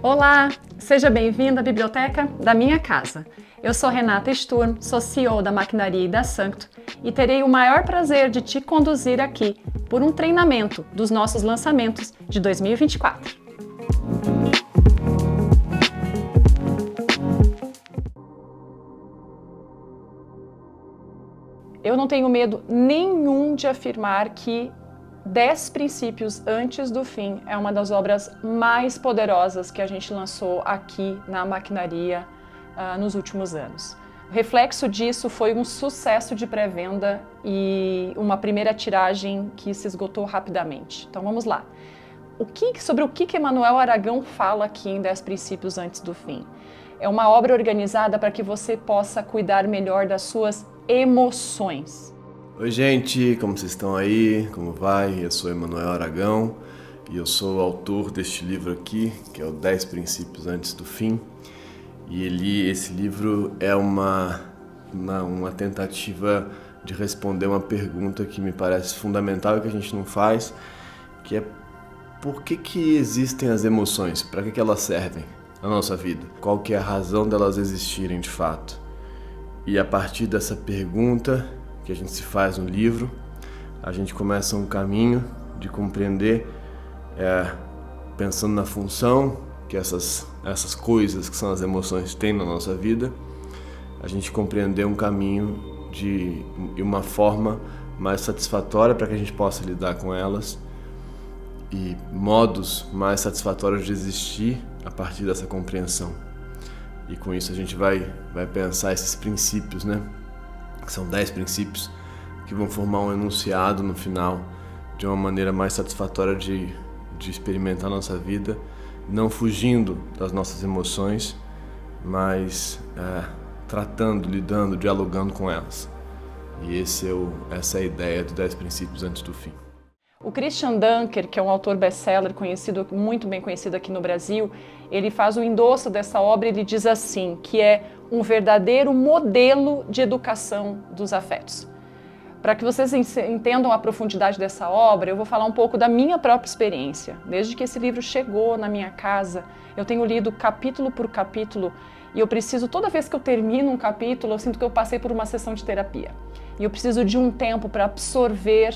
Olá, seja bem-vindo à biblioteca da minha casa. Eu sou Renata Sturm, sou CEO da Maquinaria e da Sancto e terei o maior prazer de te conduzir aqui por um treinamento dos nossos lançamentos de 2024. Eu não tenho medo nenhum de afirmar que 10 princípios antes do fim é uma das obras mais poderosas que a gente lançou aqui na Maquinaria nos últimos anos. O reflexo disso foi um sucesso de pré-venda e uma primeira tiragem que se esgotou rapidamente. Então vamos lá. Sobre o que Emanuel Aragão fala aqui em 10 princípios antes do fim? É uma obra organizada para que você possa cuidar melhor das suas emoções. Oi gente, como vocês estão aí? Como vai? Eu sou Emanuel Aragão e eu sou o autor deste livro aqui, que é o 10 Princípios Antes do Fim. E esse livro é uma tentativa de responder uma pergunta que me parece fundamental e que a gente não faz, que é por que existem as emoções? Para que elas servem na nossa vida? Qual que é a razão delas existirem de fato? E a partir dessa pergunta que a gente se faz no livro, a gente começa um caminho de compreender, pensando na função que essas coisas que são as emoções têm na nossa vida, a gente compreender um caminho de uma forma mais satisfatória para que a gente possa lidar com elas e modos mais satisfatórios de existir a partir dessa compreensão. E com isso a gente vai pensar esses princípios, né? Que são 10 princípios que vão formar um enunciado no final de uma maneira mais satisfatória de experimentar a nossa vida, não fugindo das nossas emoções, mas tratando, lidando, dialogando com elas. E essa é a ideia dos 10 princípios antes do fim. O Christian Dunker, que é um autor best-seller muito bem conhecido aqui no Brasil, ele faz o endosso dessa obra e ele diz assim, que é um verdadeiro modelo de educação dos afetos. Para que vocês entendam a profundidade dessa obra, eu vou falar um pouco da minha própria experiência. Desde que esse livro chegou na minha casa, eu tenho lido capítulo por capítulo e eu preciso, toda vez que eu termino um capítulo, eu sinto que eu passei por uma sessão de terapia. E eu preciso de um tempo para absorver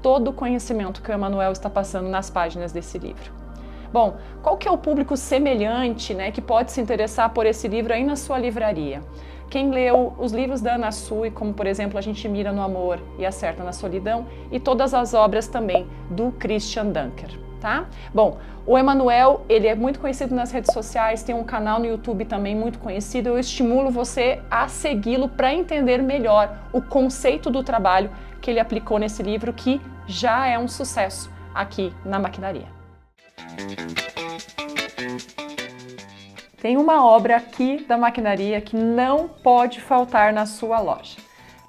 todo o conhecimento que o Emanuel está passando nas páginas desse livro. Bom, qual que é o público semelhante, né, que pode se interessar por esse livro aí na sua livraria? Quem leu os livros da Ana Sui, como por exemplo A Gente Mira no Amor e Acerta na Solidão, e todas as obras também do Christian Dunker, tá? Bom, o Emanuel, ele é muito conhecido nas redes sociais, tem um canal no YouTube também muito conhecido, eu estimulo você a segui-lo para entender melhor o conceito do trabalho que ele aplicou nesse livro, que já é um sucesso aqui na Maquinaria. Tem uma obra aqui da Maquinaria que não pode faltar na sua loja.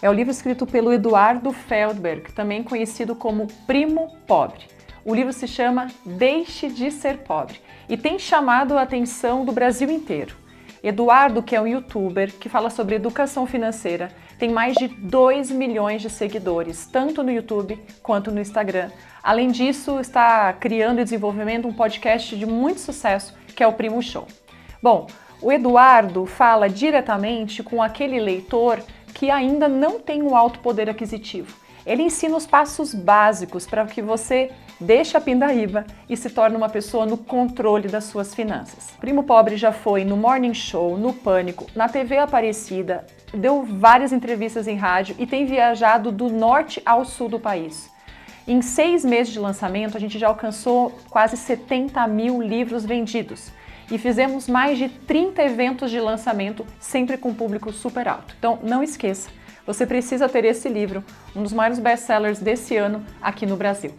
É o livro escrito pelo Eduardo Feldberg, também conhecido como Primo Pobre. O livro se chama Deixe de Ser Pobre e tem chamado a atenção do Brasil inteiro. Eduardo, que é um youtuber que fala sobre educação financeira, tem mais de 2 milhões de seguidores, tanto no YouTube quanto no Instagram. Além disso, está criando e desenvolvendo um podcast de muito sucesso, que é o Primo Show. Bom, o Eduardo fala diretamente com aquele leitor que ainda não tem um alto poder aquisitivo. Ele ensina os passos básicos para que você deixe a pindaíba e se torne uma pessoa no controle das suas finanças. Primo Pobre já foi no Morning Show, no Pânico, na TV Aparecida, deu várias entrevistas em rádio e tem viajado do norte ao sul do país. Em 6 meses de lançamento, a gente já alcançou quase 70 mil livros vendidos e fizemos mais de 30 eventos de lançamento, sempre com público super alto. Então, não esqueça, você precisa ter esse livro, um dos maiores best-sellers desse ano aqui no Brasil.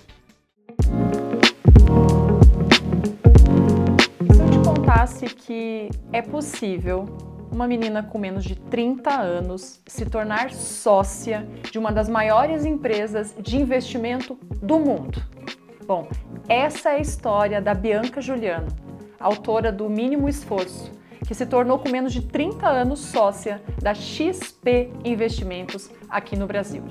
Se eu te contasse que é possível uma menina com menos de 30 anos se tornar sócia de uma das maiores empresas de investimento do mundo? Bom, essa é a história da Bianca Juliano, autora do Mínimo Esforço, que se tornou com menos de 30 anos sócia da XP Investimentos aqui no Brasil.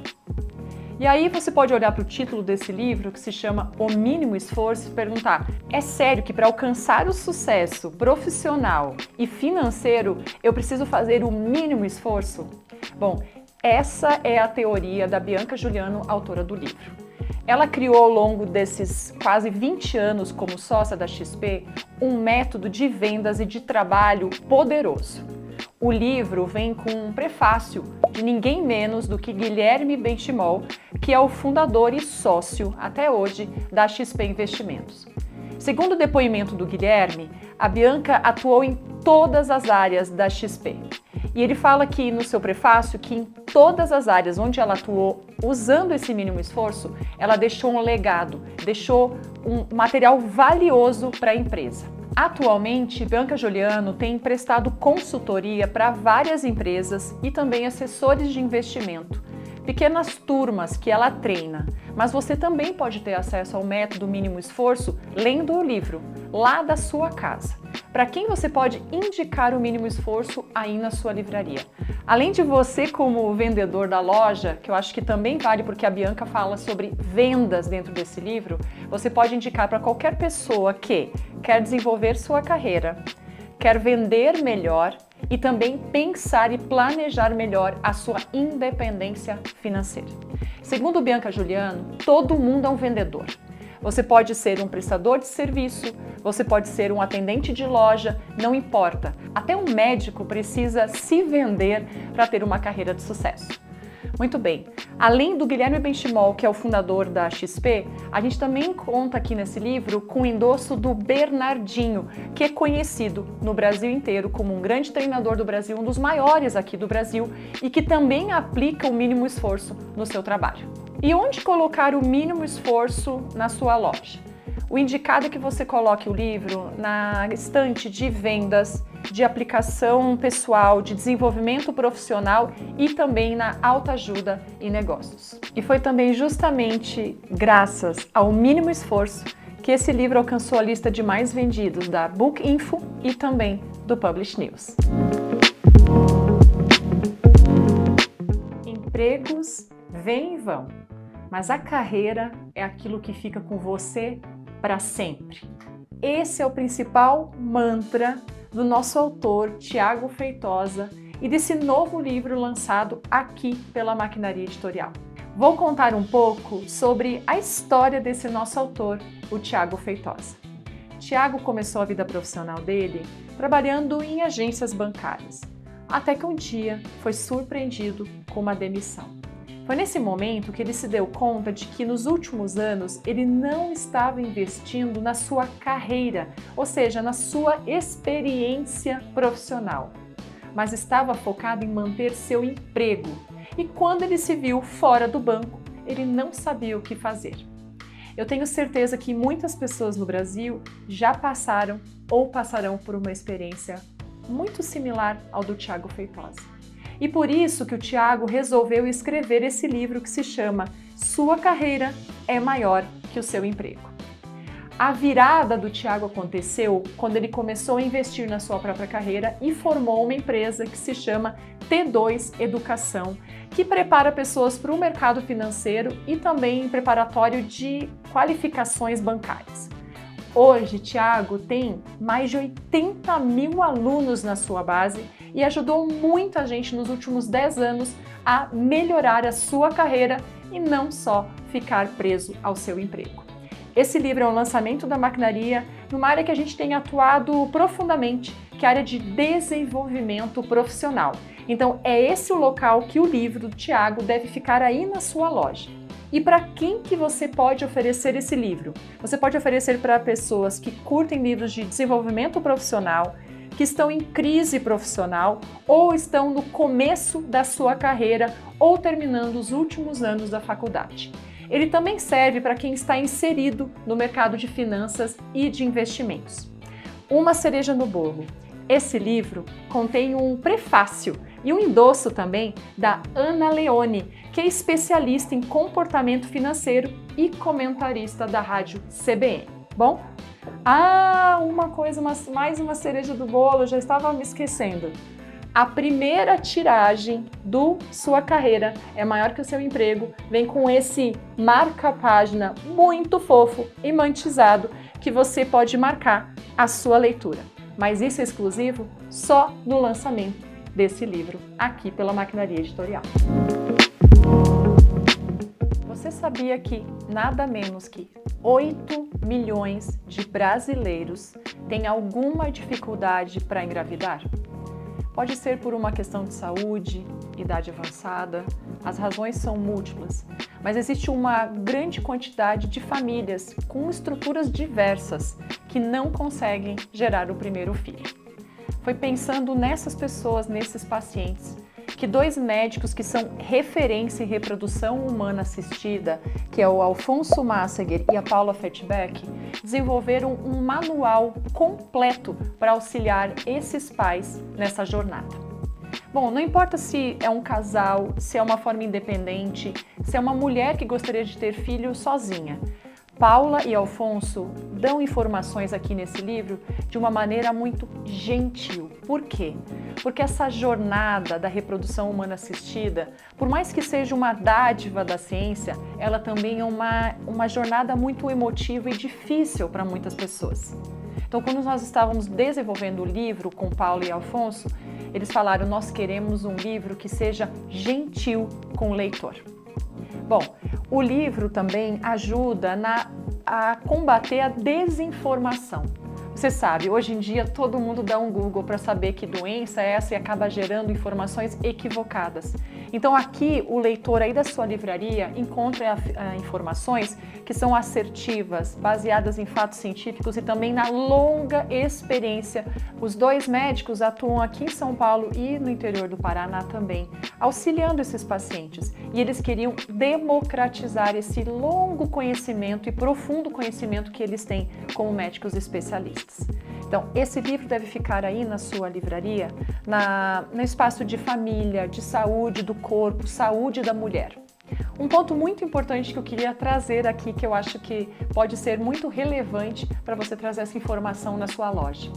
E aí você pode olhar para o título desse livro, que se chama O Mínimo Esforço, e perguntar: é sério que para alcançar o sucesso profissional e financeiro eu preciso fazer o mínimo esforço? Bom, essa é a teoria da Bianca Giuliano, autora do livro. Ela criou ao longo desses quase 20 anos como sócia da XP um método de vendas e de trabalho poderoso. O livro vem com um prefácio de ninguém menos do que Guilherme Benchimol, que é o fundador e sócio, até hoje, da XP Investimentos. Segundo o depoimento do Guilherme, a Bianca atuou em todas as áreas da XP. E ele fala aqui no seu prefácio que em todas as áreas onde ela atuou, usando esse mínimo esforço, ela deixou um legado, deixou um material valioso para a empresa. Atualmente, Bianca Giuliano tem prestado consultoria para várias empresas e também assessores de investimento, pequenas turmas que ela treina, mas você também pode ter acesso ao método mínimo esforço lendo o livro, lá da sua casa. Para quem você pode indicar o mínimo esforço aí na sua livraria? Além de você como vendedor da loja, que eu acho que também vale porque a Bianca fala sobre vendas dentro desse livro, você pode indicar para qualquer pessoa que quer desenvolver sua carreira, quer vender melhor e também pensar e planejar melhor a sua independência financeira. Segundo Bianca Giuliano, todo mundo é um vendedor. Você pode ser um prestador de serviço, você pode ser um atendente de loja, não importa. Até um médico precisa se vender para ter uma carreira de sucesso. Muito bem, além do Guilherme Benchimol, que é o fundador da XP, a gente também conta aqui nesse livro com o endosso do Bernardinho, que é conhecido no Brasil inteiro como um grande treinador do Brasil, um dos maiores aqui do Brasil e que também aplica o mínimo esforço no seu trabalho. E onde colocar o mínimo esforço na sua loja? O indicado é que você coloque o livro na estante de vendas, de aplicação pessoal, de desenvolvimento profissional e também na autoajuda e negócios. E foi também justamente graças ao mínimo esforço que esse livro alcançou a lista de mais vendidos da Book Info e também do Publish News. Empregos vêm e vão, mas a carreira é aquilo que fica com você para sempre. Esse é o principal mantra do nosso autor, Tiago Feitosa, e desse novo livro lançado aqui pela Maquinaria Editorial. Vou contar um pouco sobre a história desse nosso autor, o Tiago Feitosa. Tiago começou a vida profissional dele trabalhando em agências bancárias, até que um dia foi surpreendido com uma demissão. Foi nesse momento que ele se deu conta de que nos últimos anos ele não estava investindo na sua carreira, ou seja, na sua experiência profissional, mas estava focado em manter seu emprego. E quando ele se viu fora do banco, ele não sabia o que fazer. Eu tenho certeza que muitas pessoas no Brasil já passaram ou passarão por uma experiência muito similar ao do Tiago Feitosa. E por isso que o Tiago resolveu escrever esse livro que se chama Sua Carreira é Maior que o Seu Emprego. A virada do Tiago aconteceu quando ele começou a investir na sua própria carreira e formou uma empresa que se chama T2 Educação, que prepara pessoas para o mercado financeiro e também preparatório de qualificações bancárias. Hoje, Tiago tem mais de 80 mil alunos na sua base e ajudou muita gente nos últimos 10 anos a melhorar a sua carreira e não só ficar preso ao seu emprego. Esse livro é um lançamento da Maquinaria numa área que a gente tem atuado profundamente, que é a área de desenvolvimento profissional. Então, é esse o local que o livro do Tiago deve ficar aí na sua loja. E para quem que você pode oferecer esse livro? Você pode oferecer para pessoas que curtem livros de desenvolvimento profissional, que estão em crise profissional ou estão no começo da sua carreira ou terminando os últimos anos da faculdade. Ele também serve para quem está inserido no mercado de finanças e de investimentos. Uma cereja no bolo. Esse livro contém um prefácio e um endosso também da Ana Leone, que é especialista em comportamento financeiro e comentarista da rádio CBN. Bom? Mais uma cereja do bolo, eu já estava me esquecendo. a primeira tiragem da sua carreira é maior que o seu emprego, vem com esse marca-página muito fofo, imantizado, que você pode marcar a sua leitura. Mas isso é exclusivo só no lançamento desse livro, aqui pela Maquinaria Editorial. Você sabia que nada menos que 8 milhões de brasileiros têm alguma dificuldade para engravidar? Pode ser por uma questão de saúde, idade avançada, as razões são múltiplas, mas existe uma grande quantidade de famílias com estruturas diversas que não conseguem gerar o primeiro filho. Foi pensando nessas pessoas, nesses pacientes, que 2 médicos que são referência em reprodução humana assistida, que é o Alfonso Masseger e a Paula Fettbeck, desenvolveram um manual completo para auxiliar esses pais nessa jornada. Bom, não importa se é um casal, se é uma forma independente, se é uma mulher que gostaria de ter filho sozinha. Paula e Alfonso dão informações aqui nesse livro de uma maneira muito gentil. Por quê? Porque essa jornada da reprodução humana assistida, por mais que seja uma dádiva da ciência, ela também é uma jornada muito emotiva e difícil para muitas pessoas. Então, quando nós estávamos desenvolvendo o livro com Paula e Alfonso, eles falaram: nós queremos um livro que seja gentil com o leitor. Bom, o livro também ajuda a combater a desinformação. Você sabe, hoje em dia todo mundo dá um Google para saber que doença é essa e acaba gerando informações equivocadas. Então aqui o leitor aí da sua livraria encontra informações que são assertivas, baseadas em fatos científicos e também na longa experiência. Os 2 médicos atuam aqui em São Paulo e no interior do Paraná também, auxiliando esses pacientes. E eles queriam democratizar esse longo conhecimento e profundo conhecimento que eles têm como médicos especialistas. Então, esse livro deve ficar aí na sua livraria, no espaço de família, de saúde do corpo, saúde da mulher. Um ponto muito importante que eu queria trazer aqui, que eu acho que pode ser muito relevante para você trazer essa informação na sua loja.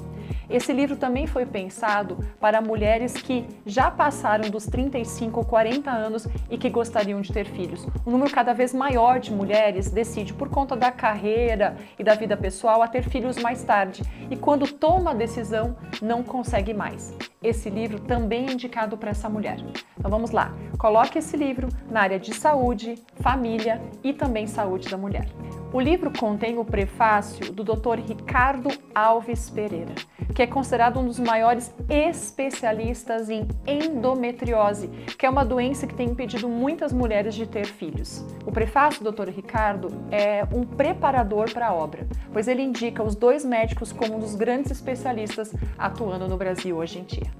Esse livro também foi pensado para mulheres que já passaram dos 35 ou 40 anos e que gostariam de ter filhos. Um número cada vez maior de mulheres decide, por conta da carreira e da vida pessoal, a ter filhos mais tarde. E quando toma a decisão, não consegue mais. Esse livro também é indicado para essa mulher. Então vamos lá, coloque esse livro na área de saúde, família e também saúde da mulher. O livro contém o prefácio do Dr. Ricardo Alves Pereira, que é considerado um dos maiores especialistas em endometriose, que é uma doença que tem impedido muitas mulheres de ter filhos. O prefácio do Dr. Ricardo é um preparador para a obra, pois ele indica os 2 médicos como um dos grandes especialistas atuando no Brasil hoje em dia.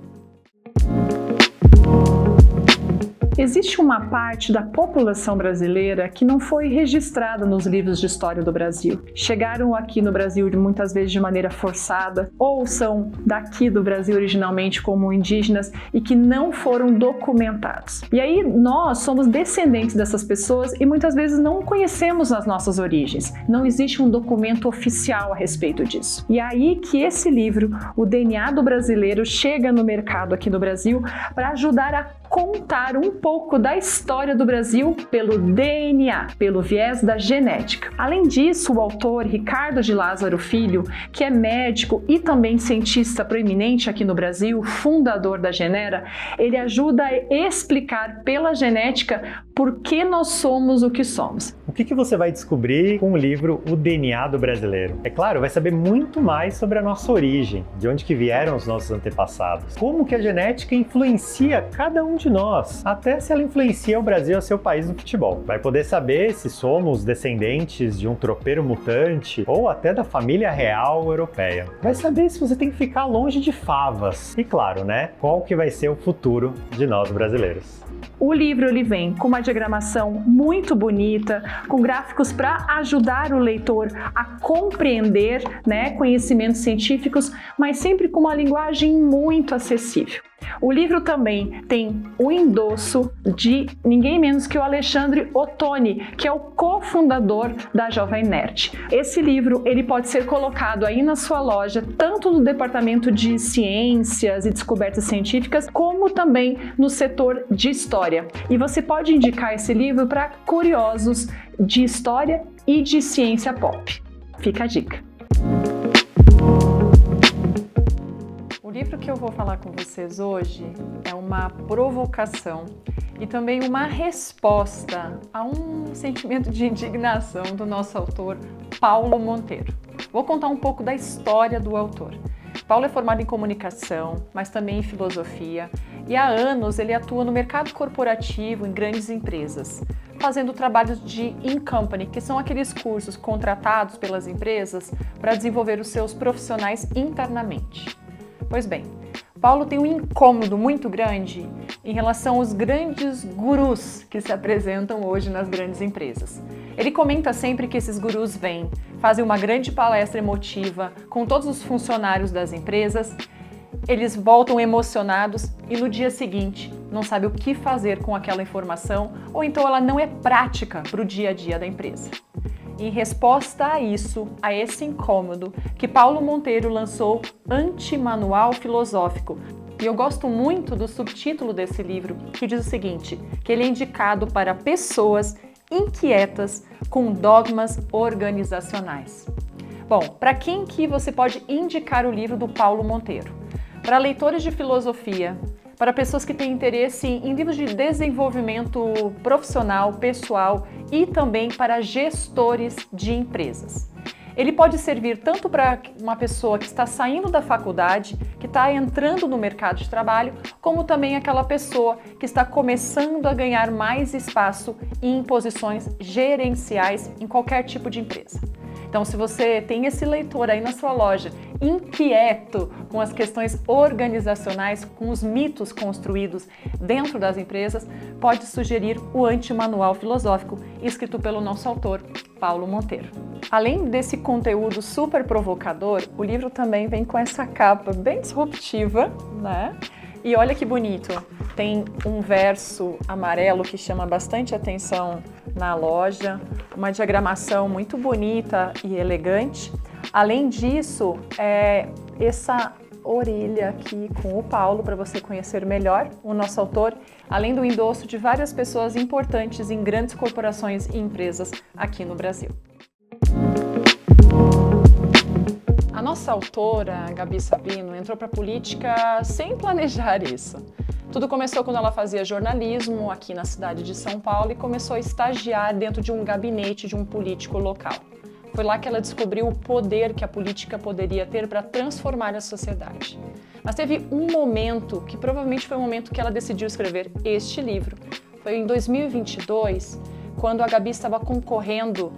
Existe uma parte da população brasileira que não foi registrada nos livros de história do Brasil. Chegaram aqui no Brasil muitas vezes de maneira forçada, ou são daqui do Brasil originalmente como indígenas e que não foram documentados. E aí nós somos descendentes dessas pessoas e muitas vezes não conhecemos as nossas origens. Não existe um documento oficial a respeito disso. E é aí que esse livro, O DNA do Brasileiro, chega no mercado aqui no Brasil para ajudar a contar um pouco da história do Brasil pelo DNA, pelo viés da genética. Além disso, o autor Ricardo de Lázaro Filho, que é médico e também cientista proeminente aqui no Brasil, fundador da Genera, ele ajuda a explicar pela genética por que nós somos o que somos. O que você vai descobrir com o livro O DNA do Brasileiro? É claro, vai saber muito mais sobre a nossa origem, de onde que vieram os nossos antepassados, como que a genética influencia cada um de nós, até se ela influencia o Brasil a seu país no futebol. Vai poder saber se somos descendentes de um tropeiro mutante ou até da família real europeia. Vai saber se você tem que ficar longe de favas. E claro, né? Qual que vai ser o futuro de nós brasileiros. O livro ele vem com uma diagramação muito bonita, com gráficos para ajudar o leitor a compreender, conhecimentos científicos, mas sempre com uma linguagem muito acessível. O livro também tem o endosso de ninguém menos que o Alexandre Ottoni, que é o cofundador da Jovem Nerd. Esse livro ele pode ser colocado aí na sua loja, tanto no departamento de ciências e descobertas científicas, como também no setor de história. E você pode indicar esse livro para curiosos de história e de ciência pop. Fica a dica. O livro que eu vou falar com vocês hoje é uma provocação e também uma resposta a um sentimento de indignação do nosso autor, Paulo Monteiro. Vou contar um pouco da história do autor. Paulo é formado em comunicação, mas também em filosofia, e há anos ele atua no mercado corporativo em grandes empresas, fazendo trabalhos de in-company, que são aqueles cursos contratados pelas empresas para desenvolver os seus profissionais internamente. Pois bem, Paulo tem um incômodo muito grande em relação aos grandes gurus que se apresentam hoje nas grandes empresas. Ele comenta sempre que esses gurus vêm, fazem uma grande palestra emotiva com todos os funcionários das empresas, eles voltam emocionados e no dia seguinte não sabem o que fazer com aquela informação ou então ela não é prática para o dia a dia da empresa. Em resposta a isso, a esse incômodo, que Paulo Monteiro lançou Anti-Manual Filosófico. E eu gosto muito do subtítulo desse livro, que diz o seguinte, que ele é indicado para pessoas inquietas com dogmas organizacionais. Bom, para quem que você pode indicar o livro do Paulo Monteiro? Para leitores de filosofia, para pessoas que têm interesse em livros de desenvolvimento profissional, pessoal e também para gestores de empresas. Ele pode servir tanto para uma pessoa que está saindo da faculdade, que está entrando no mercado de trabalho, como também aquela pessoa que está começando a ganhar mais espaço em posições gerenciais em qualquer tipo de empresa. Então, se você tem esse leitor aí na sua loja, inquieto com as questões organizacionais, com os mitos construídos dentro das empresas, pode sugerir o Anti-Manual Filosófico, escrito pelo nosso autor, Paulo Monteiro. Além desse conteúdo super provocador, o livro também vem com essa capa bem disruptiva, né? E olha que bonito, tem um verso amarelo que chama bastante atenção na loja, uma diagramação muito bonita e elegante. Além disso, essa orelha aqui com o Paulo, para você conhecer melhor o nosso autor, além do endosso de várias pessoas importantes em grandes corporações e empresas aqui no Brasil. A nossa autora, Gabi Sabino, entrou para a política sem planejar isso. Tudo começou quando ela fazia jornalismo aqui na cidade de São Paulo e começou a estagiar dentro de um gabinete de um político local. Foi lá que ela descobriu o poder que a política poderia ter para transformar a sociedade. Mas teve um momento, que provavelmente foi o momento que ela decidiu escrever este livro. Foi em 2022, quando a Gabi estava concorrendo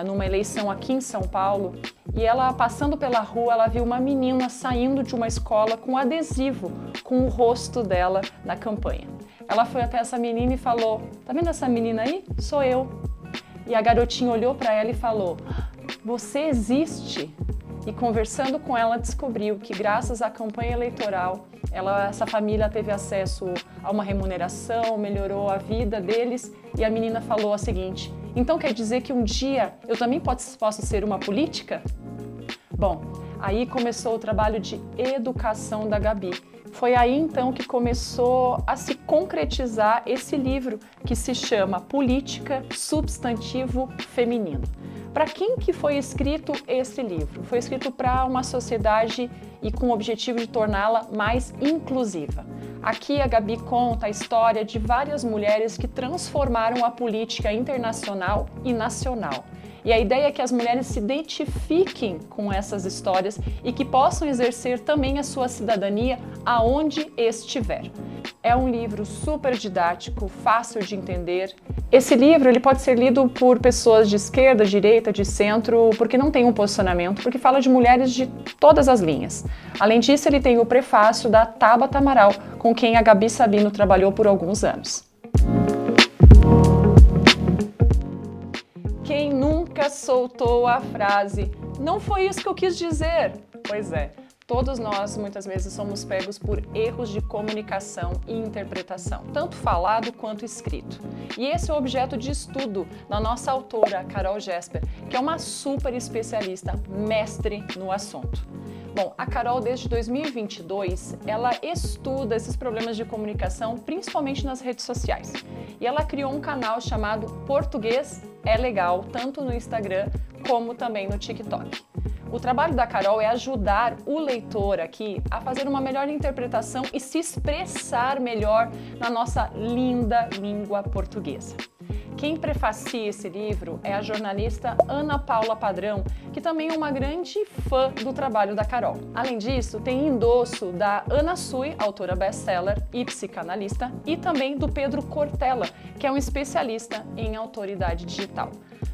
numa eleição aqui em São Paulo, e ela, passando pela rua, ela viu uma menina saindo de uma escola com adesivo com o rosto dela na campanha. Ela foi até essa menina e falou: "Tá vendo essa menina aí? Sou eu." E a garotinha olhou para ela e falou: "Você existe?" E conversando com ela, descobriu que graças à campanha eleitoral, essa família teve acesso a uma remuneração, melhorou a vida deles, e a menina falou a seguinte: "Então quer dizer que um dia eu também posso ser uma política?" Bom, aí começou o trabalho de educação da Gabi. Foi aí então que começou a se concretizar esse livro que se chama Política Substantivo Feminino. Para quem que foi escrito esse livro? Foi escrito para uma sociedade e com o objetivo de torná-la mais inclusiva. Aqui a Gabi conta a história de várias mulheres que transformaram a política internacional e nacional. E a ideia é que as mulheres se identifiquem com essas histórias e que possam exercer também a sua cidadania aonde estiver. É um livro super didático, fácil de entender. Esse livro ele pode ser lido por pessoas de esquerda, direita, de centro, porque não tem um posicionamento, porque fala de mulheres de todas as linhas. Além disso, ele tem o prefácio da Tabata Amaral, com quem a Gabi Sabino trabalhou por alguns anos. Quem nunca soltou a frase "não foi isso que eu quis dizer"? Pois é, Todos nós, muitas vezes, somos pegos por erros de comunicação e interpretação, tanto falado quanto escrito. E esse é o objeto de estudo da nossa autora, Carol Jesper, que é uma super especialista, mestre no assunto. Bom, a Carol, desde 2022, ela estuda esses problemas de comunicação, principalmente nas redes sociais. E ela criou um canal chamado Português é Legal, tanto no Instagram como também no TikTok. O trabalho da Carol é ajudar o leitor aqui a fazer uma melhor interpretação e se expressar melhor na nossa linda língua portuguesa. Quem prefacia esse livro é a jornalista Ana Paula Padrão, que também é uma grande fã do trabalho da Carol. Além disso, tem endosso da Ana Sui, autora best-seller e psicanalista, e também do Pedro Cortella, que é um especialista em autoridade digital.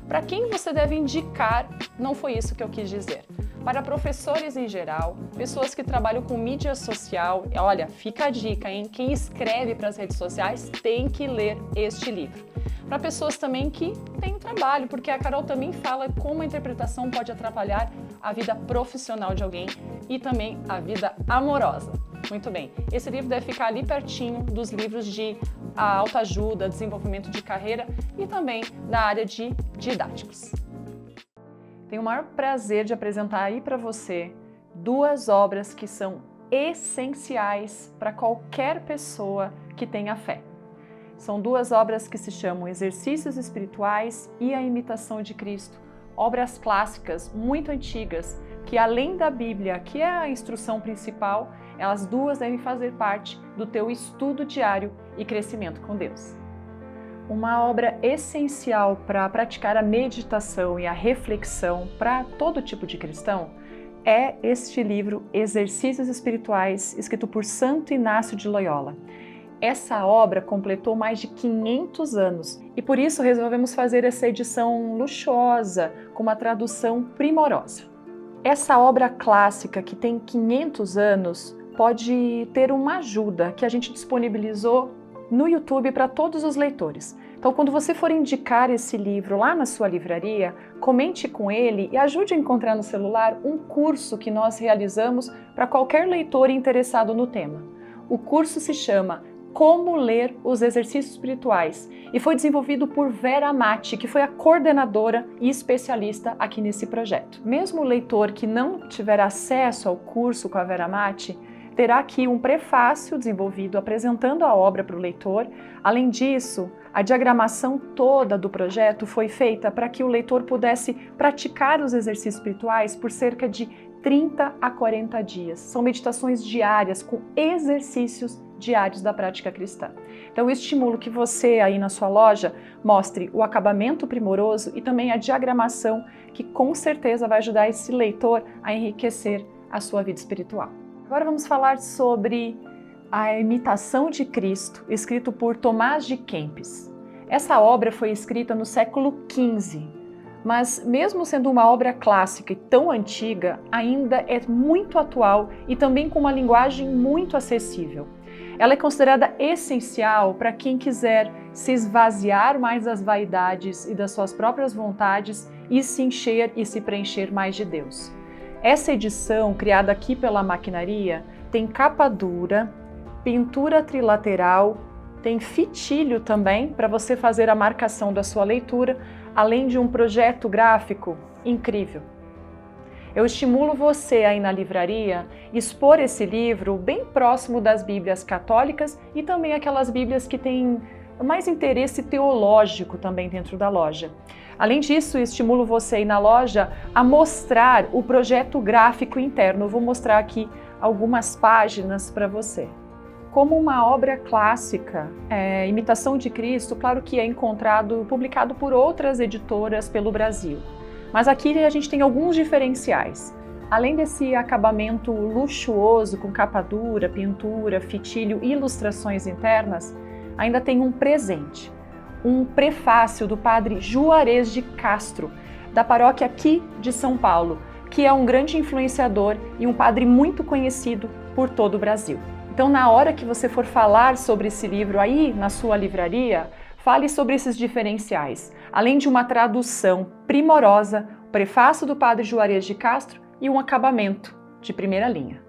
Para quem você deve indicar, não foi isso que eu quis dizer. Para professores em geral, pessoas que trabalham com mídia social, olha, fica a dica, hein? Quem escreve para as redes sociais tem que ler este livro. Para pessoas também que têm trabalho, porque a Carol também fala como a interpretação pode atrapalhar a vida profissional de alguém e também a vida amorosa. Muito bem, esse livro deve ficar ali pertinho dos livros de autoajuda, desenvolvimento de carreira e também da área de didáticos. Tenho o maior prazer de apresentar aí para você duas obras que são essenciais para qualquer pessoa que tenha fé. São duas obras que se chamam Exercícios Espirituais e A Imitação de Cristo, obras clássicas muito antigas que, além da Bíblia, que é a instrução principal, elas duas devem fazer parte do teu estudo diário e crescimento com Deus. Uma obra essencial para praticar a meditação e a reflexão para todo tipo de cristão é este livro Exercícios Espirituais, escrito por Santo Inácio de Loyola. Essa obra completou mais de 500 anos e por isso resolvemos fazer essa edição luxuosa com uma tradução primorosa. Essa obra clássica que tem 500 anos pode ter uma ajuda que a gente disponibilizou no YouTube para todos os leitores. Então, quando você for indicar esse livro lá na sua livraria, comente com ele e ajude a encontrar no celular um curso que nós realizamos para qualquer leitor interessado no tema. O curso se chama Como Ler os Exercícios Espirituais e foi desenvolvido por Vera Matti, que foi a coordenadora e especialista aqui nesse projeto. Mesmo o leitor que não tiver acesso ao curso com a Vera Matti, terá aqui um prefácio desenvolvido apresentando a obra para o leitor. Além disso, a diagramação toda do projeto foi feita para que o leitor pudesse praticar os exercícios espirituais por cerca de 30 a 40 dias. São meditações diárias com exercícios diários da prática cristã. Então, eu estimulo que você aí na sua loja mostre o acabamento primoroso e também a diagramação, que com certeza vai ajudar esse leitor a enriquecer a sua vida espiritual. Agora vamos falar sobre A Imitação de Cristo, escrito por Tomás de Kempis. Essa obra foi escrita no século XV, mas mesmo sendo uma obra clássica e tão antiga, ainda é muito atual e também com uma linguagem muito acessível. Ela é considerada essencial para quem quiser se esvaziar mais das vaidades e das suas próprias vontades e se encher e se preencher mais de Deus. Essa edição, criada aqui pela Maquinaria, tem capa dura, pintura trilateral, tem fitilho também para você fazer a marcação da sua leitura, além de um projeto gráfico incrível. Eu estimulo você aí na livraria expor esse livro bem próximo das Bíblias católicas e também aquelas Bíblias que têm mais interesse teológico também dentro da loja. Além disso, estimulo você aí na loja a mostrar o projeto gráfico interno. Eu vou mostrar aqui algumas páginas para você. Como uma obra clássica, Imitação de Cristo, claro que é publicado por outras editoras pelo Brasil. Mas aqui a gente tem alguns diferenciais. Além desse acabamento luxuoso com capa dura, pintura, fitilho e ilustrações internas, ainda tem um presente, um prefácio do padre Juarez de Castro, da paróquia aqui de São Paulo, que é um grande influenciador e um padre muito conhecido por todo o Brasil. Então, na hora que você for falar sobre esse livro aí na sua livraria, fale sobre esses diferenciais, além de uma tradução primorosa, o prefácio do padre Juarez de Castro e um acabamento de primeira linha.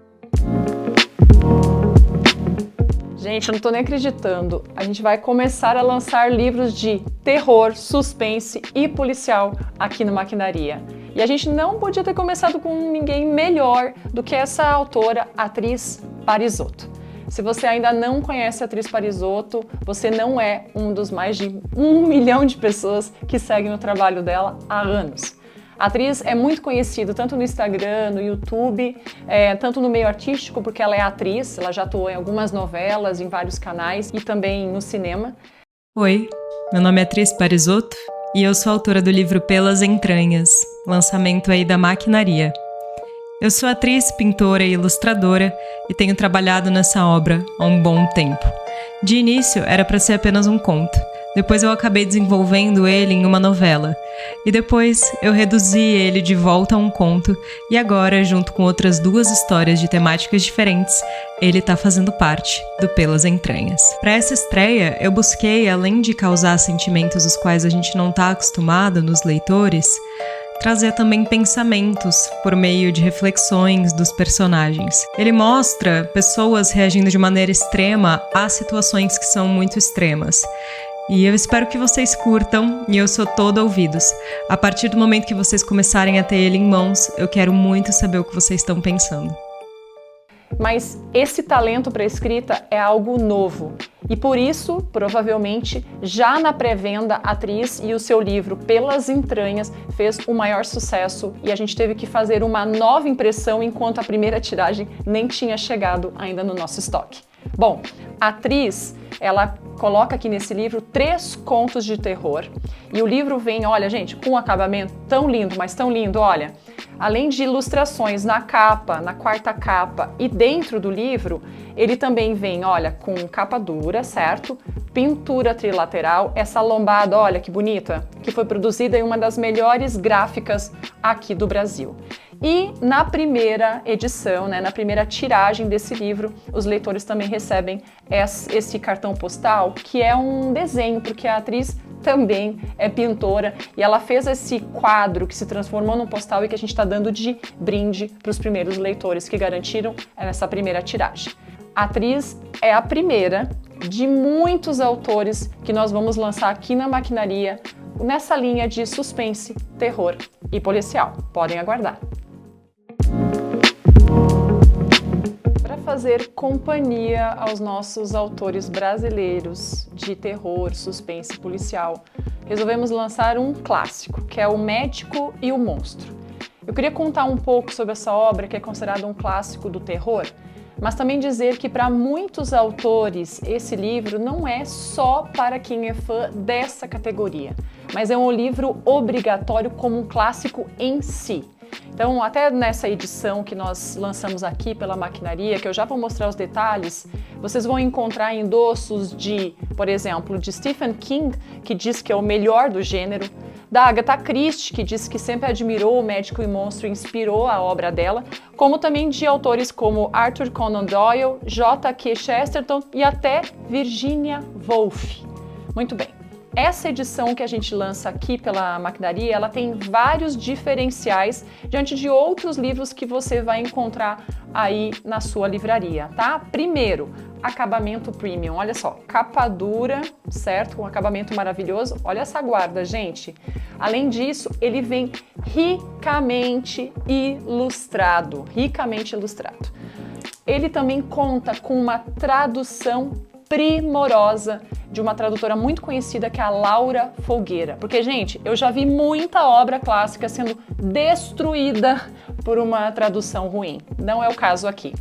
Gente, eu não tô nem acreditando. A gente vai começar a lançar livros de terror, suspense e policial aqui no Maquinaria. E a gente não podia ter começado com ninguém melhor do que essa autora, atriz Parisotto. Se você ainda não conhece a atriz Parisotto, você não é um dos mais de 1 milhão de pessoas que seguem o trabalho dela há anos. A atriz é muito conhecida tanto no Instagram, no YouTube, tanto no meio artístico, porque ela é atriz, ela já atuou em algumas novelas, em vários canais e também no cinema. Oi, meu nome é Atriz Parisotto e eu sou autora do livro Pelas Entranhas, lançamento aí da Maquinaria. Eu sou atriz, pintora e ilustradora e tenho trabalhado nessa obra há um bom tempo. De início era para ser apenas um conto. Depois eu acabei desenvolvendo ele em uma novela. E depois eu reduzi ele de volta a um conto e agora, junto com outras 2 histórias de temáticas diferentes, ele está fazendo parte do Pelas Entranhas. Para essa estreia, eu busquei, além de causar sentimentos os quais a gente não está acostumado nos leitores, trazer também pensamentos por meio de reflexões dos personagens. Ele mostra pessoas reagindo de maneira extrema a situações que são muito extremas. E eu espero que vocês curtam e eu sou todo ouvidos. A partir do momento que vocês começarem a ter ele em mãos, eu quero muito saber o que vocês estão pensando. Mas esse talento para escrita é algo novo. E por isso, provavelmente, já na pré-venda, a atriz e o seu livro Pelas Entranhas fez o maior sucesso e a gente teve que fazer uma nova impressão enquanto a primeira tiragem nem tinha chegado ainda no nosso estoque. Bom, a atriz, ela coloca aqui nesse livro 3 contos de terror e o livro vem, olha gente, com um acabamento tão lindo, mas tão lindo, olha. Além de ilustrações na capa, na 4ª capa e dentro do livro, ele também vem, olha, com capa dura, certo? Pintura trilateral, essa lombada, olha que bonita, que foi produzida em uma das melhores gráficas aqui do Brasil. E na primeira edição, na primeira tiragem desse livro, os leitores também recebem esse cartão postal, que é um desenho, porque a atriz também é pintora e ela fez esse quadro que se transformou num postal e que a gente está dando de brinde para os primeiros leitores que garantiram nessa primeira tiragem. A atriz é a primeira de muitos autores que nós vamos lançar aqui na Maquinaria nessa linha de suspense, terror e policial. Podem aguardar. Para fazer companhia aos nossos autores brasileiros de terror, suspense e policial, resolvemos lançar um clássico, que é O Médico e o Monstro. Eu queria contar um pouco sobre essa obra, que é considerada um clássico do terror, mas também dizer que para muitos autores esse livro não é só para quem é fã dessa categoria, mas é um livro obrigatório como um clássico em si. Então, até nessa edição que nós lançamos aqui pela Maquinaria, que eu já vou mostrar os detalhes, vocês vão encontrar endossos de, por exemplo, de Stephen King, que diz que é o melhor do gênero, da Agatha Christie, que diz que sempre admirou O Médico e o Monstro e inspirou a obra dela, como também de autores como Arthur Conan Doyle, J.K. Chesterton e até Virginia Woolf. Muito bem. Essa edição que a gente lança aqui pela Maquinaria, ela tem vários diferenciais diante de outros livros que você vai encontrar aí na sua livraria, tá? Primeiro, acabamento premium, olha só, capa dura, certo? Com acabamento maravilhoso, olha essa guarda, gente. Além disso, ele vem ricamente ilustrado, Ele também conta com uma tradução primorosa de uma tradutora muito conhecida que é a Laura Folgueira. Porque, gente, eu já vi muita obra clássica sendo destruída por uma tradução ruim. Não é o caso aqui.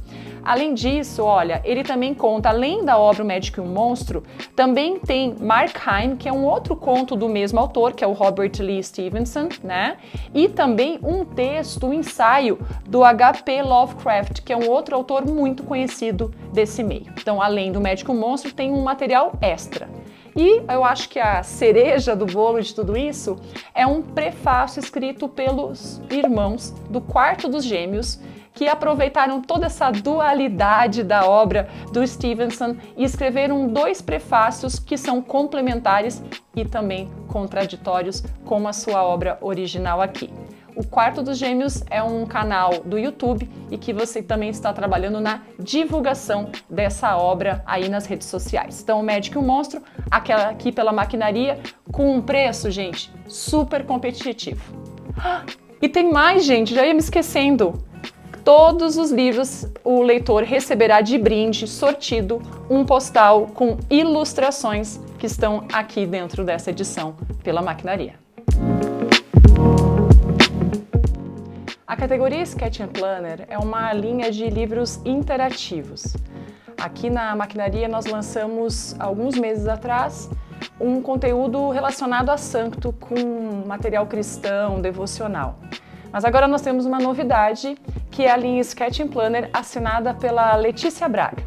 Além disso, olha, ele também conta, além da obra O Médico e o Monstro, também tem Markheim, que é um outro conto do mesmo autor, que é o Robert Louis Stevenson, né? E também um texto, um ensaio do H.P. Lovecraft, que é um outro autor muito conhecido desse meio. Então, além do Médico e o Monstro, tem um material extra. E eu acho que a cereja do bolo de tudo isso é um prefácio escrito pelos irmãos do Quarto dos Gêmeos, que aproveitaram toda essa dualidade da obra do Stevenson e escreveram 2 prefácios que são complementares e também contraditórios com a sua obra original aqui. O Quarto dos Gêmeos é um canal do YouTube e que você também está trabalhando na divulgação dessa obra aí nas redes sociais. Então, O Médico e o Monstro, aqui pela Maquinaria, com um preço, gente, super competitivo. E tem mais, gente, já ia me esquecendo. Todos os livros o leitor receberá de brinde, sortido, um postal com ilustrações que estão aqui dentro dessa edição pela Maquinaria. A categoria Sketch and Planner é uma linha de livros interativos. Aqui na Maquinaria nós lançamos, alguns meses atrás, um conteúdo relacionado a Sancto com material cristão, devocional. Mas agora nós temos uma novidade, que é a linha Sketch and Planner assinada pela Letícia Braga.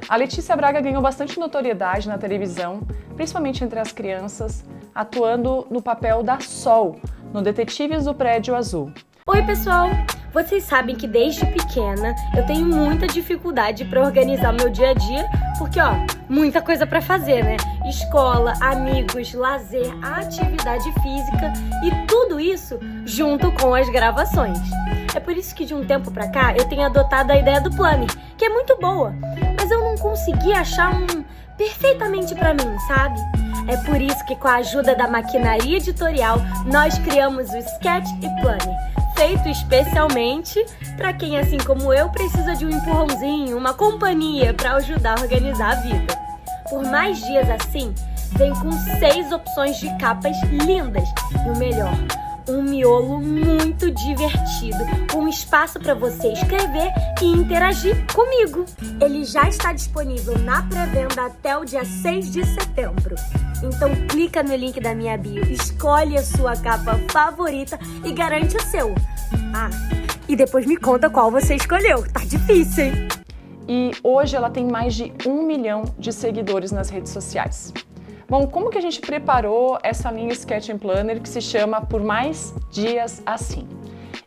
A Letícia Braga ganhou bastante notoriedade na televisão, principalmente entre as crianças, atuando no papel da Sol, no Detetives do Prédio Azul. Oi, pessoal! Vocês sabem que desde pequena eu tenho muita dificuldade para organizar meu dia a dia, porque, muita coisa para fazer, né? Escola, amigos, lazer, atividade física e tudo isso junto com as gravações. É por isso que de um tempo pra cá eu tenho adotado a ideia do planner, que é muito boa, mas eu não consegui achar um perfeitamente pra mim, sabe? É por isso que com a ajuda da Maquinaria Editorial nós criamos o Sketch e Planner, feito especialmente para quem, assim como eu, precisa de um empurrãozinho, uma companhia para ajudar a organizar a vida. Por mais dias assim, vem com 6 opções de capas lindas e o melhor, um miolo muito divertido, com espaço para você escrever e interagir comigo. Ele já está disponível na pré-venda até o dia 6 de setembro. Então clica no link da minha bio, escolhe a sua capa favorita e garante o seu. E depois me conta qual você escolheu, tá difícil, hein? E hoje ela tem mais de 1 milhão de seguidores nas redes sociais. Bom, como que a gente preparou essa linha Sketch and Planner que se chama Por Mais Dias Assim?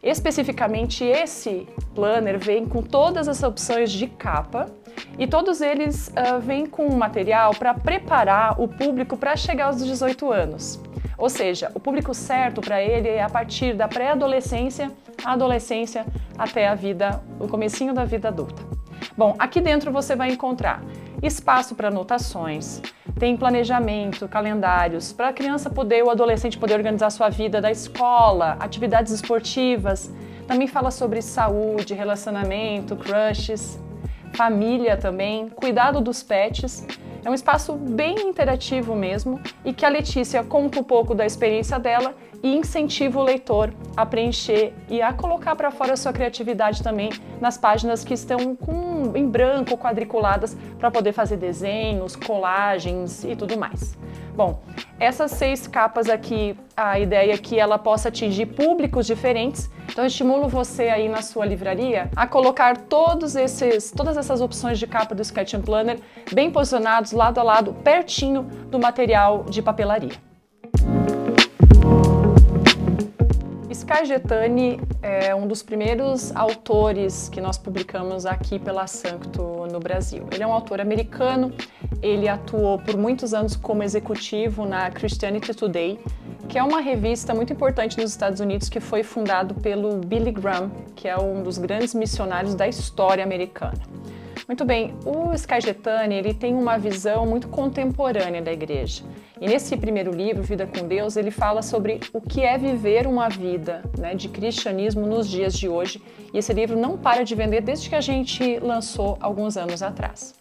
Especificamente, esse planner vem com todas as opções de capa e todos eles vêm com material para preparar o público para chegar aos 18 anos. Ou seja, o público certo para ele é a partir da pré-adolescência, a adolescência até o comecinho da vida adulta. Bom, aqui dentro você vai encontrar espaço para anotações, tem planejamento, calendários, para a criança poder, o adolescente poder organizar sua vida da escola, atividades esportivas. Também fala sobre saúde, relacionamento, crushes, família também, cuidado dos pets. É um espaço bem interativo mesmo e que a Letícia conta um pouco da experiência dela e incentiva o leitor a preencher e a colocar para fora a sua criatividade também nas páginas que estão em branco, quadriculadas, para poder fazer desenhos, colagens e tudo mais. Bom, essas 6 capas aqui, a ideia é que ela possa atingir públicos diferentes, então eu estimulo você aí na sua livraria a colocar todas essas opções de capa do Sketch and Planner bem posicionados lado a lado, pertinho do material de papelaria. Sky Getani é um dos primeiros autores que nós publicamos aqui pela Sancto no Brasil. Ele é um autor americano, ele atuou por muitos anos como executivo na Christianity Today, que é uma revista muito importante nos Estados Unidos que foi fundado pelo Billy Graham, que é um dos grandes missionários da história americana. Muito bem, o Sky Getani, ele tem uma visão muito contemporânea da igreja. E nesse primeiro livro, Vida com Deus, ele fala sobre o que é viver uma vida, de cristianismo nos dias de hoje. E esse livro não para de vender desde que a gente lançou alguns anos atrás.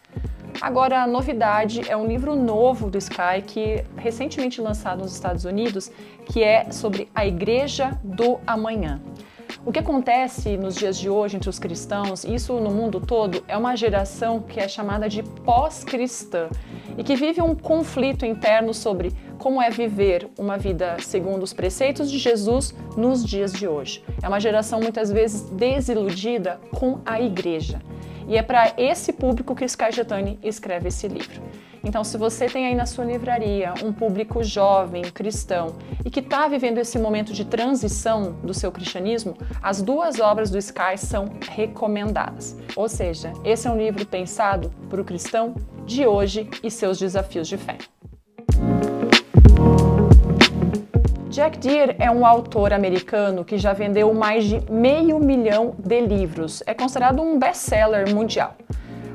Agora, a novidade é um livro novo do Sky, que recentemente lançado nos Estados Unidos, que é sobre a Igreja do Amanhã. O que acontece nos dias de hoje entre os cristãos, isso no mundo todo, é uma geração que é chamada de pós-cristã e que vive um conflito interno sobre como é viver uma vida segundo os preceitos de Jesus nos dias de hoje. É uma geração muitas vezes desiludida com a igreja. E é para esse público que Sky Getani escreve esse livro. Então, se você tem aí na sua livraria um público jovem, cristão, e que está vivendo esse momento de transição do seu cristianismo, as 2 obras do Sky são recomendadas. Ou seja, esse é um livro pensado para o cristão de hoje e seus desafios de fé. Jack Deere é um autor americano que já vendeu mais de 500 mil de livros. É considerado um best-seller mundial.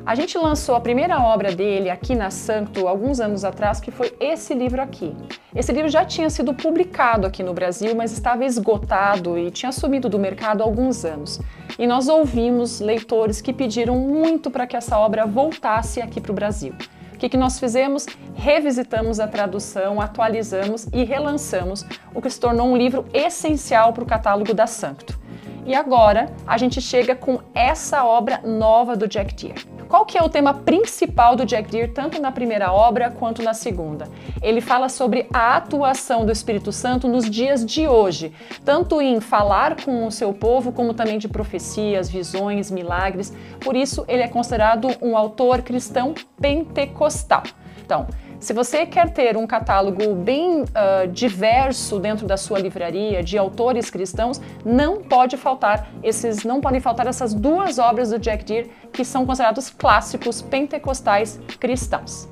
A gente lançou a primeira obra dele aqui na Sancto alguns anos atrás, que foi esse livro aqui. Esse livro já tinha sido publicado aqui no Brasil, mas estava esgotado e tinha sumido do mercado há alguns anos. E nós ouvimos leitores que pediram muito para que essa obra voltasse aqui para o Brasil. O que nós fizemos? Revisitamos a tradução, atualizamos e relançamos, o que se tornou um livro essencial para o catálogo da Sancto. E agora a gente chega com essa obra nova do Jack Deere. Qual que é o tema principal do Jack Deere, tanto na primeira obra quanto na segunda? Ele fala sobre a atuação do Espírito Santo nos dias de hoje, tanto em falar com o seu povo, como também de profecias, visões, milagres. Por isso, ele é considerado um autor cristão pentecostal. Então, se você quer ter um catálogo bem diverso dentro da sua livraria de autores cristãos, não podem faltar essas duas obras do Jack Deere que são considerados clássicos pentecostais cristãos.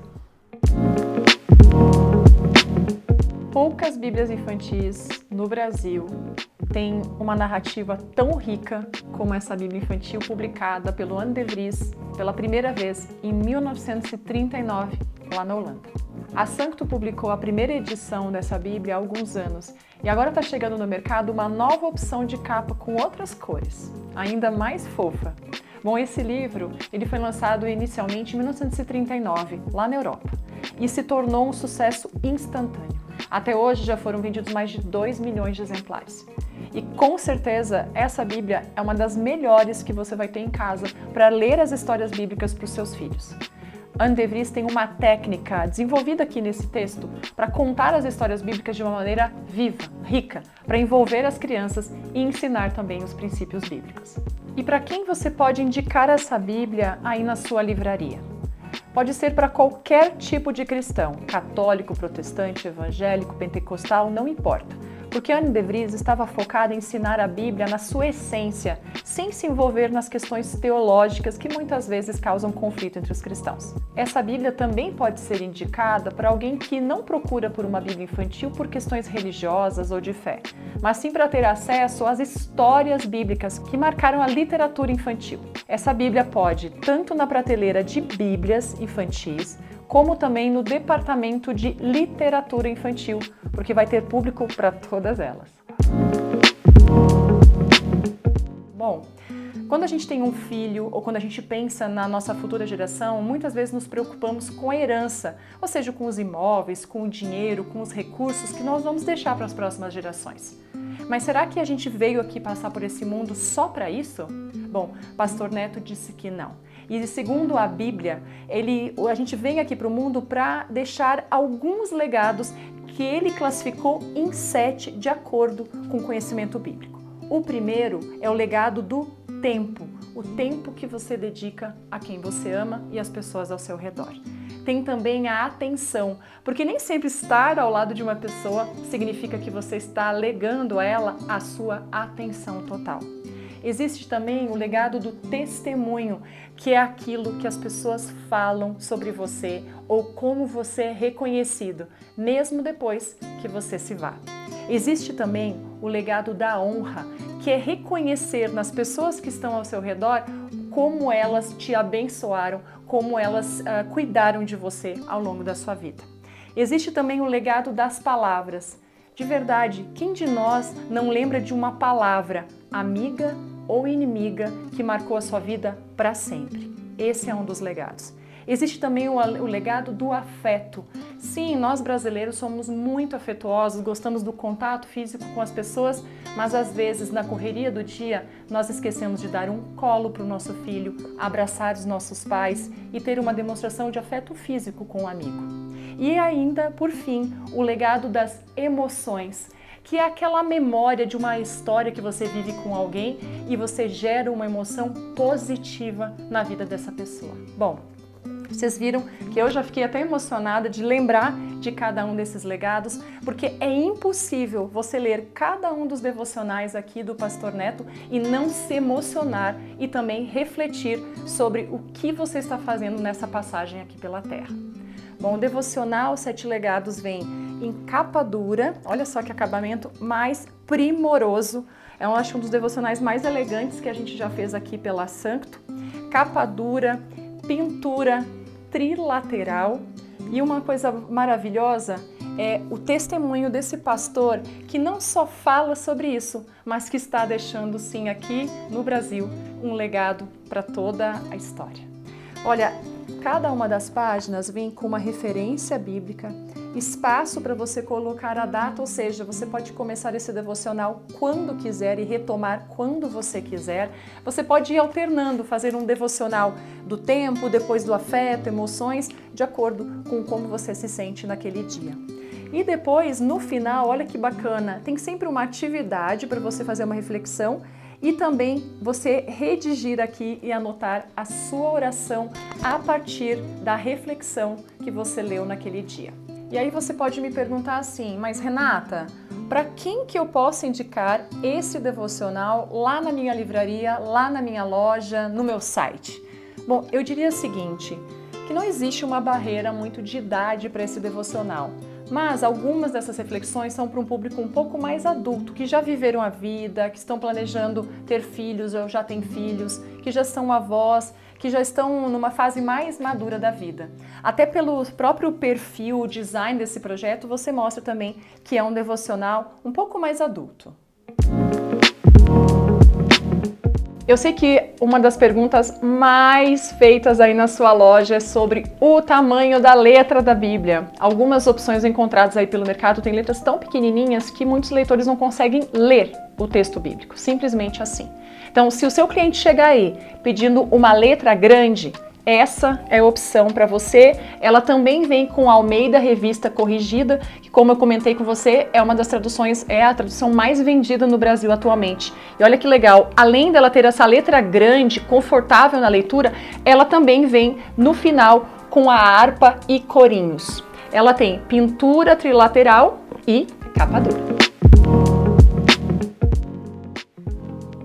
Poucas Bíblias infantis no Brasil têm uma narrativa tão rica como essa Bíblia infantil publicada pelo Anne de Vries pela primeira vez em 1939, lá na Holanda. A Sancto publicou a primeira edição dessa Bíblia há alguns anos e agora está chegando no mercado uma nova opção de capa com outras cores, ainda mais fofa. Bom, esse livro ele foi lançado inicialmente em 1939, lá na Europa, e se tornou um sucesso instantâneo. Até hoje já foram vendidos mais de 2 milhões de exemplares. E com certeza essa Bíblia é uma das melhores que você vai ter em casa para ler as histórias bíblicas para os seus filhos. Anne de Vries tem uma técnica desenvolvida aqui nesse texto para contar as histórias bíblicas de uma maneira viva, rica, para envolver as crianças e ensinar também os princípios bíblicos. E para quem você pode indicar essa Bíblia aí na sua livraria? Pode ser para qualquer tipo de cristão, católico, protestante, evangélico, pentecostal, não importa. Porque Anne de Vries estava focada em ensinar a Bíblia na sua essência, sem se envolver nas questões teológicas que muitas vezes causam conflito entre os cristãos. Essa Bíblia também pode ser indicada para alguém que não procura por uma Bíblia infantil por questões religiosas ou de fé, mas sim para ter acesso às histórias bíblicas que marcaram a literatura infantil. Essa Bíblia pode, tanto na prateleira de Bíblias infantis, como também no departamento de literatura infantil, porque vai ter público para todas elas. Bom, quando a gente tem um filho ou quando a gente pensa na nossa futura geração, muitas vezes nos preocupamos com a herança, ou seja, com os imóveis, com o dinheiro, com os recursos que nós vamos deixar para as próximas gerações. Mas será que a gente veio aqui passar por esse mundo só para isso? Bom, Pastor Neto disse que não. E segundo a Bíblia, a gente vem aqui para o mundo para deixar alguns legados que ele classificou em 7 de acordo com o conhecimento bíblico. O primeiro é o legado do tempo, o tempo que você dedica a quem você ama e às pessoas ao seu redor. Tem também a atenção, porque nem sempre estar ao lado de uma pessoa significa que você está legando a ela a sua atenção total. Existe também o legado do testemunho, que é aquilo que as pessoas falam sobre você ou como você é reconhecido, mesmo depois que você se vá. Existe também o legado da honra, que é reconhecer nas pessoas que estão ao seu redor como elas te abençoaram, como elas cuidaram de você ao longo da sua vida. Existe também o legado das palavras. De verdade, quem de nós não lembra de uma palavra, amiga ou inimiga, que marcou a sua vida para sempre? Esse é um dos legados. Existe também o legado do afeto. Sim, nós brasileiros somos muito afetuosos, gostamos do contato físico com as pessoas, mas às vezes na correria do dia nós esquecemos de dar um colo para o nosso filho, abraçar os nossos pais e ter uma demonstração de afeto físico com um amigo. E ainda, por fim, o legado das emoções, que é aquela memória de uma história que você vive com alguém e você gera uma emoção positiva na vida dessa pessoa. Bom, vocês viram que eu já fiquei até emocionada de lembrar de cada um desses legados, porque é impossível você ler cada um dos devocionais aqui do Pastor Neto e não se emocionar e também refletir sobre o que você está fazendo nessa passagem aqui pela Terra. Bom, o devocional 7 Legados vem em capa dura. Olha só que acabamento mais primoroso. Eu acho um dos devocionais mais elegantes que a gente já fez aqui pela Sancto. Capa dura, pintura trilateral. E uma coisa maravilhosa é o testemunho desse pastor que não só fala sobre isso, mas que está deixando sim aqui no Brasil um legado para toda a história. Olha, cada uma das páginas vem com uma referência bíblica, espaço para você colocar a data, ou seja, você pode começar esse devocional quando quiser e retomar quando você quiser. Você pode ir alternando, fazer um devocional do tempo, depois do afeto, emoções, de acordo com como você se sente naquele dia. E depois, no final, olha que bacana, tem sempre uma atividade para você fazer uma reflexão e também você redigir aqui e anotar a sua oração a partir da reflexão que você leu naquele dia. E aí você pode me perguntar assim, mas Renata, para quem que eu posso indicar esse devocional lá na minha livraria, lá na minha loja, no meu site? Bom, eu diria o seguinte, que não existe uma barreira muito de idade para esse devocional, mas algumas dessas reflexões são para um público um pouco mais adulto, que já viveram a vida, que estão planejando ter filhos ou já têm filhos, que já são avós, que já estão numa fase mais madura da vida. Até pelo próprio perfil, o design desse projeto, você mostra também que é um devocional um pouco mais adulto. Eu sei que uma das perguntas mais feitas aí na sua loja é sobre o tamanho da letra da Bíblia. Algumas opções encontradas aí pelo mercado têm letras tão pequenininhas que muitos leitores não conseguem ler o texto bíblico, simplesmente assim. Então, se o seu cliente chegar aí pedindo uma letra grande, essa é a opção para você. Ela também vem com a Almeida Revista Corrigida, que, como eu comentei com você, é uma das traduções, é a tradução mais vendida no Brasil atualmente. E olha que legal, além dela ter essa letra grande, confortável na leitura, ela também vem no final com a harpa e corinhos. Ela tem pintura trilateral e capa dura.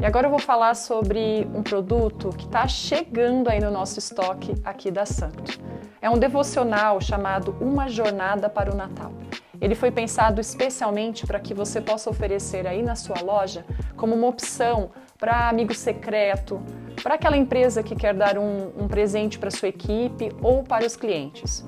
E agora eu vou falar sobre um produto que está chegando aí no nosso estoque aqui da Sancto. É um devocional chamado Uma Jornada para o Natal. Ele foi pensado especialmente para que você possa oferecer aí na sua loja como uma opção para amigo secreto, para aquela empresa que quer dar um presente para sua equipe ou para os clientes.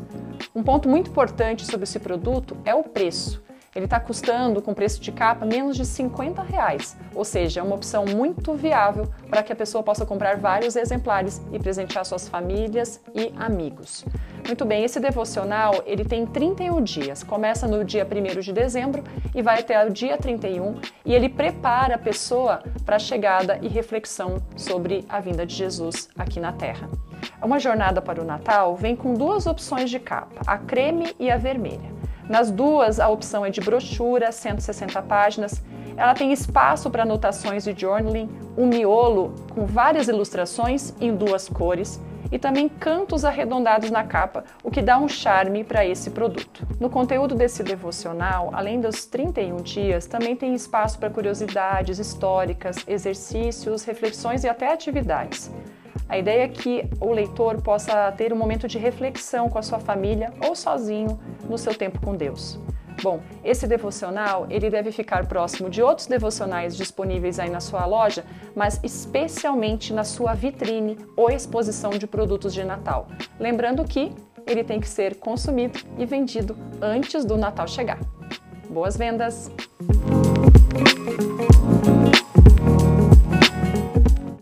Um ponto muito importante sobre esse produto é o preço. Ele está custando, com preço de capa, menos de R$50, ou seja, é uma opção muito viável para que a pessoa possa comprar vários exemplares e presentear suas famílias e amigos. Muito bem, esse devocional ele tem 31 dias, começa no dia 1º de dezembro e vai até o dia 31, e ele prepara a pessoa para a chegada e reflexão sobre a vinda de Jesus aqui na Terra. Uma Jornada para o Natal vem com duas opções de capa, a creme e a vermelha. Nas duas, a opção é de brochura, 160 páginas. Ela tem espaço para anotações e journaling, um miolo com várias ilustrações em duas cores e também cantos arredondados na capa, o que dá um charme para esse produto. No conteúdo desse devocional, além dos 31 dias, também tem espaço para curiosidades históricas, exercícios, reflexões e até atividades. A ideia é que o leitor possa ter um momento de reflexão com a sua família ou sozinho no seu tempo com Deus. Bom, esse devocional ele deve ficar próximo de outros devocionais disponíveis aí na sua loja, mas especialmente na sua vitrine ou exposição de produtos de Natal. Lembrando que ele tem que ser consumido e vendido antes do Natal chegar. Boas vendas!